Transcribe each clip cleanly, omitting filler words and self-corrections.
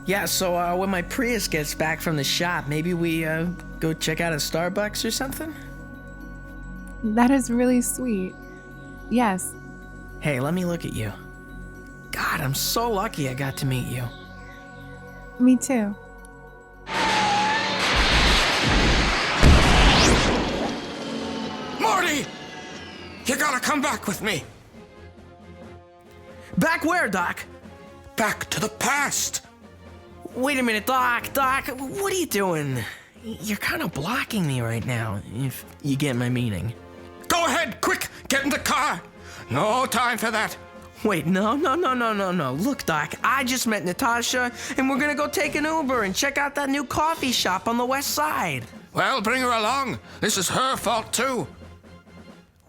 Yeah, so when my Prius gets back from the shop, maybe we go check out a Starbucks or something? That is really sweet. Yes. Hey, let me look at you. God, I'm so lucky I got to meet you. Me too. Marty! You gotta come back with me. Back where, Doc? Back to the past. Wait a minute, Doc, what are you doing? You're kind of blocking me right now, if you get my meaning. Go ahead, quick, get in the car. No time for that. Wait, no. Look, Doc, I just met Natasha, and we're gonna go take an Uber and check out that new coffee shop on the west side. Well, bring her along. This is her fault, too.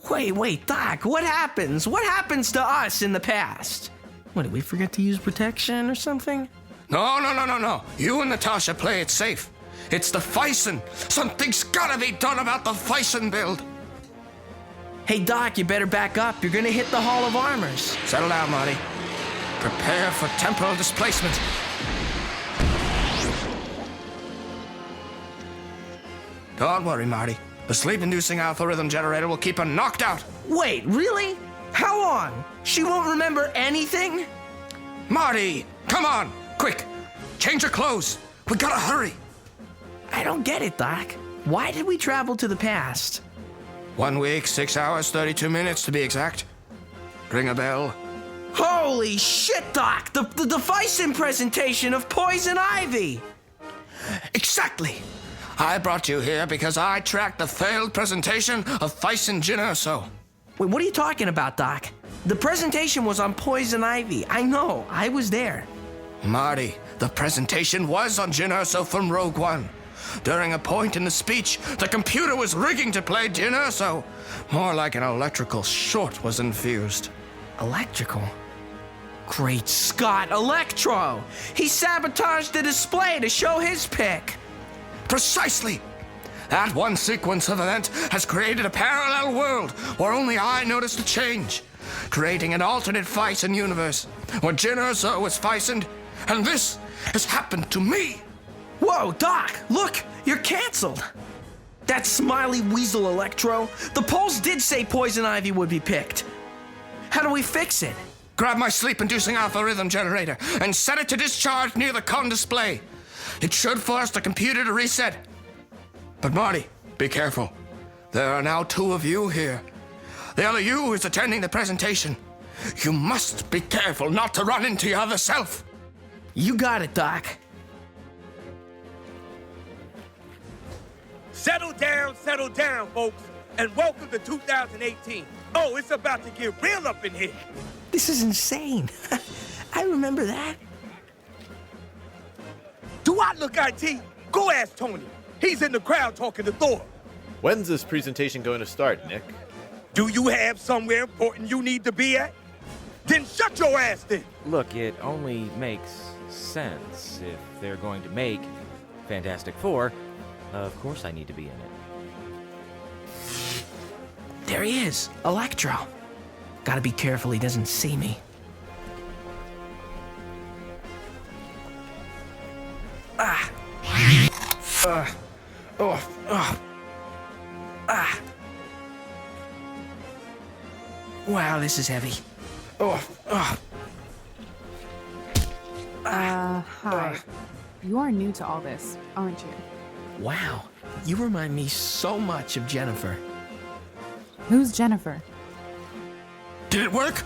Wait, Doc, what happens? What happens to us in the past? What, did we forget to use protection or something? No. You and Natasha play it safe. It's the Fison. Something's gotta be done about the Fison build. Hey, Doc, you better back up. You're gonna hit the Hall of Armors. Settle down, Marty. Prepare for temporal displacement. Don't worry, Marty. The sleep-inducing alpha rhythm generator will keep her knocked out. Wait, really? How long? She won't remember anything? Marty, come on, quick. Change your clothes. We gotta hurry. I don't get it, Doc. Why did we travel to the past? 1 week, 6 hours, 32 minutes to be exact. Ring a bell. Holy shit, Doc! The Fison presentation of Poison Ivy! Exactly. I brought you here because I tracked the failed presentation of Fison Gin Urso. Wait, what are you talking about, Doc? The presentation was on Poison Ivy. I know, I was there. Marty, the presentation was on Gin Urso from Rogue One. During a point in the speech, the computer was rigging to play Gin Urso. More like an electrical short was infused. Electrical? Great Scott, Electro! He sabotaged the display to show his pick. Precisely! That one sequence of event has created a parallel world where only I noticed a change, creating an alternate Fison universe where Gin Urso was Fisoned, and this has happened to me. Whoa, Doc, look, you're canceled. That smiley weasel Electro, the polls did say Poison Ivy would be picked. How do we fix it? Grab my sleep-inducing alpha rhythm generator and set it to discharge near the con display. It should force the computer to reset. But Marty, be careful. There are now 2 of you here. The other you is attending the presentation. You must be careful not to run into your other self. You got it, Doc. Settle down, folks, and welcome to 2018. Oh, it's about to get real up in here. This is insane. I remember that. Do I look IT? Go ask Tony. He's in the crowd talking to Thor. When's this presentation going to start, Nick? Do you have somewhere important you need to be at? Then shut your ass then. Look, it only makes sense. If they're going to make Fantastic Four, of course I need to be in it. There he is, Electro. Gotta be careful he doesn't see me. Wow, this is heavy. Hi. You are new to all this, aren't you? Wow, you remind me so much of Jennifer. Who's Jennifer? Did it work?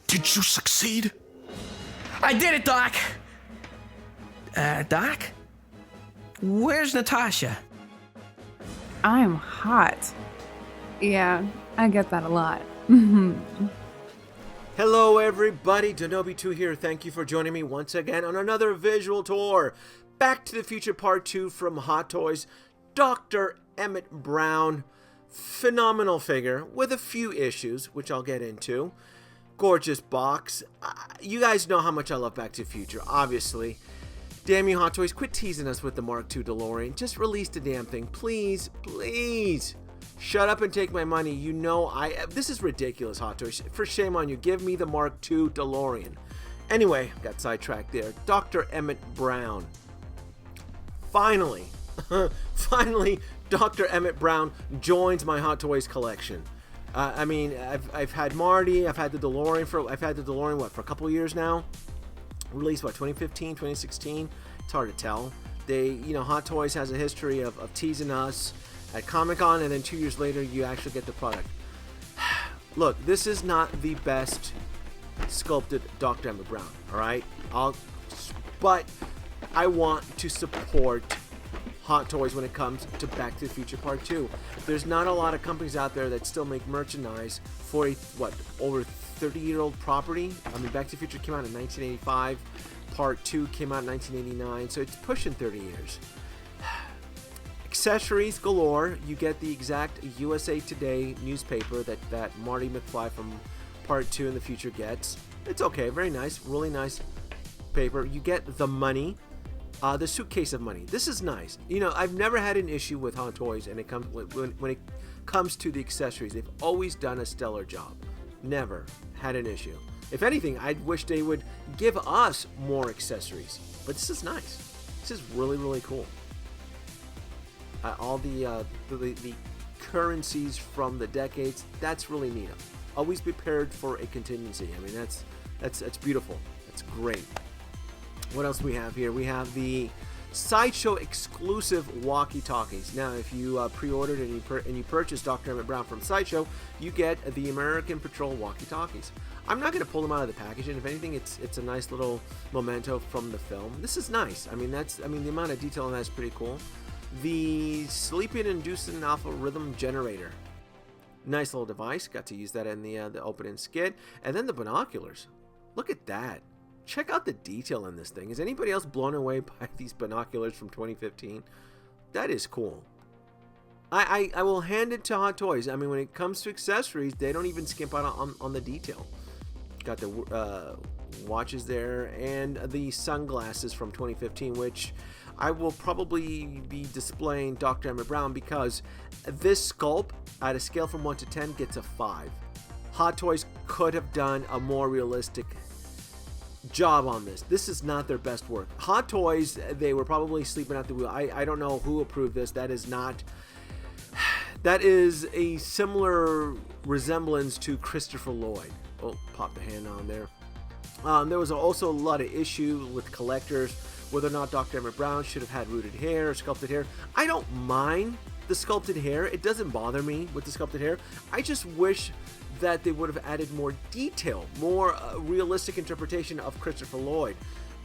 Did you succeed? I did it, Doc! Doc? Where's Natasha? I'm hot. Yeah, I get that a lot. Hello everybody, Denobi2 here. Thank you for joining me once again on another visual tour. Back to the Future Part 2 from Hot Toys. Dr. Emmett Brown. Phenomenal figure with a few issues, which I'll get into. Gorgeous box. You guys know how much I love Back to the Future, obviously. Damn you, Hot Toys, quit teasing us with the Mark II DeLorean. Just release the damn thing, please, please. Shut up and take my money. You know this is ridiculous, Hot Toys. For shame on you. Give me the Mark II DeLorean. Anyway, got sidetracked there. Dr. Emmett Brown. Finally, finally, Dr. Emmett Brown joins my Hot Toys collection. I mean, I've had Marty, I've had the DeLorean for a couple of years now. Released 2015, 2016. It's hard to tell. Hot Toys has a history of teasing us at Comic-Con, and then 2 years later you actually get the product. Look, this is not the best sculpted Dr. Emmett Brown, all right? But I want to support Hot Toys when it comes to Back to the Future Part 2. There's not a lot of companies out there that still make merchandise for a, over 30-year-old property. I mean, Back to the Future came out in 1985. Part 2 came out in 1989, so it's pushing 30 years. Accessories galore. You get the exact USA Today newspaper that Marty McFly from Part 2 in the future gets. It's okay, very nice, really nice paper. You get the money, the suitcase of money. This is nice. I've never had an issue with Hot Toys, and when it comes to the accessories, they've always done a stellar job. Never had an issue. If anything, I wish they would give us more accessories. But this is nice. This is really, really cool. All the currencies from the decades, that's really neat. Always prepared for a contingency. I mean, that's beautiful. That's great. What else we have here? We have the Sideshow exclusive Walkie-Talkies. Now, if you pre-ordered and you purchased Dr. Emmett Brown from Sideshow, you get the American Patrol Walkie-Talkies. I'm not going to pull them out of the package, and if anything, it's a nice little memento from the film. This is nice. I mean, the amount of detail on that is pretty cool. The Sleeping Inducing Alpha Rhythm Generator. Nice little device. Got to use that in the opening skit. And then the binoculars. Look at that. Check out the detail in this thing. Is anybody else blown away by these binoculars from 2015? That is cool. I will hand it to Hot Toys. I mean, when it comes to accessories, they don't even skimp out on the detail. Got the watches there and the sunglasses from 2015, which I will probably be displaying Dr. Emmett Brown because this sculpt at a scale from 1 to 10 gets a 5. Hot Toys could have done a more realistic job on this. This is not their best work. Hot Toys, they were probably sleeping at the wheel. I don't know who approved this. That is a similar resemblance to Christopher Lloyd. Oh, pop the hand on there. There was also a lot of issue with collectors whether or not Dr. Emmett Brown should have had rooted hair or sculpted hair. I don't mind the sculpted hair. It doesn't bother me with the sculpted hair. I just wish that they would have added more detail, more realistic interpretation of Christopher Lloyd.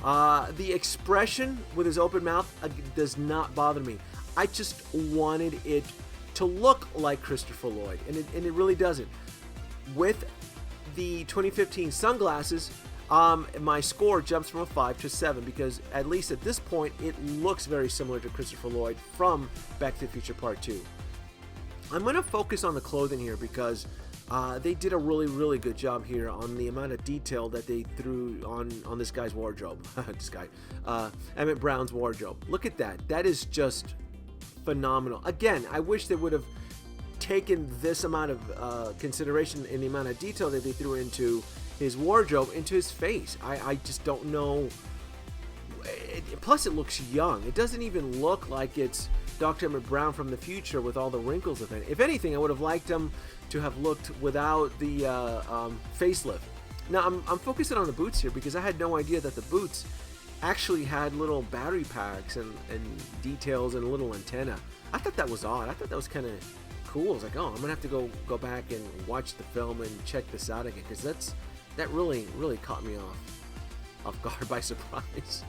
The expression with his open mouth does not bother me. I just wanted it to look like Christopher Lloyd, and it really doesn't. With the 2015 sunglasses, my score jumps from a 5 to 7 because at least at this point it looks very similar to Christopher Lloyd from Back to the Future Part 2. I'm going to focus on the clothing here because they did a really, really good job here on the amount of detail that they threw on this guy's wardrobe. Emmett Brown's wardrobe. Look at that. That is just phenomenal. Again, I wish they would have taken this amount of consideration in the amount of detail that they threw into his wardrobe, into his face. I just don't know. Plus, it looks young. It doesn't even look like it's Dr. Emmett Brown from the future with all the wrinkles of it. If anything, I would have liked him to have looked without the facelift. Now, I'm focusing on the boots here because I had no idea that the boots actually had little battery packs and details and a little antenna. I thought that was odd. I thought that was kind of cool. I was like, oh, I'm gonna have to go back and watch the film and check this out again because that really caught me off guard by surprise.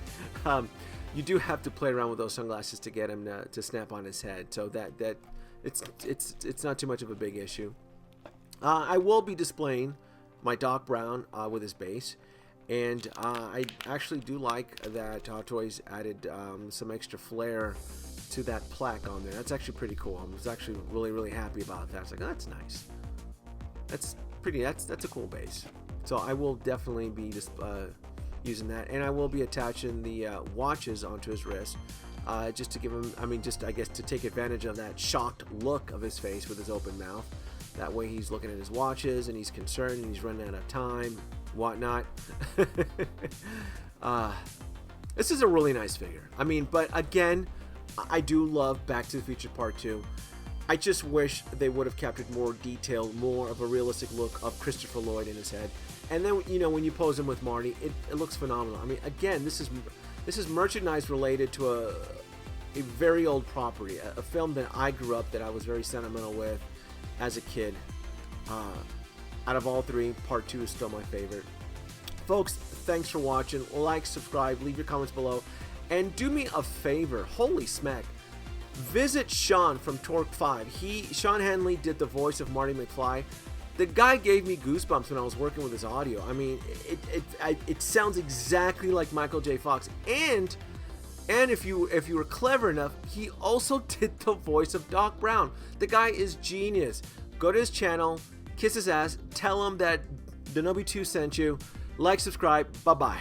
You do have to play around with those sunglasses to get him to snap on his head, so that it's not too much of a big issue. I will be displaying my Doc Brown with his base, and I actually do like that Hot Toys added some extra flair to that plaque on there. That's actually pretty cool. I was actually really happy about that. I was like, oh, that's nice. That's pretty. That's a cool base. So I will definitely be just using that, and I will be attaching the watches onto his wrist, just to give him. I mean, just I guess to take advantage of that shocked look of his face with his open mouth. That way he's looking at his watches and he's concerned and he's running out of time. whatnot. This is a really nice figure. I mean, but again, I do love Back to the Future Part 2. I just wish they would have captured more detail, more of a realistic look of Christopher Lloyd in his head. And then, you know, when you pose him with Marty, it looks phenomenal. I mean, again, this is merchandise related to a very old property, a film that I grew up, that I was very sentimental with as a kid. Out of all three, Part 2 is still my favorite. Folks, thanks for watching. Like, subscribe, leave your comments below. And do me a favor, holy smack, visit Sean from Torque 5. Sean Henley did the voice of Marty McFly. The guy gave me goosebumps when I was working with his audio. I mean, it sounds exactly like Michael J. Fox. And if you were clever enough, he also did the voice of Doc Brown. The guy is genius. Go to his channel, kiss his ass, tell him that Denobi2 sent you. Like, subscribe, bye-bye.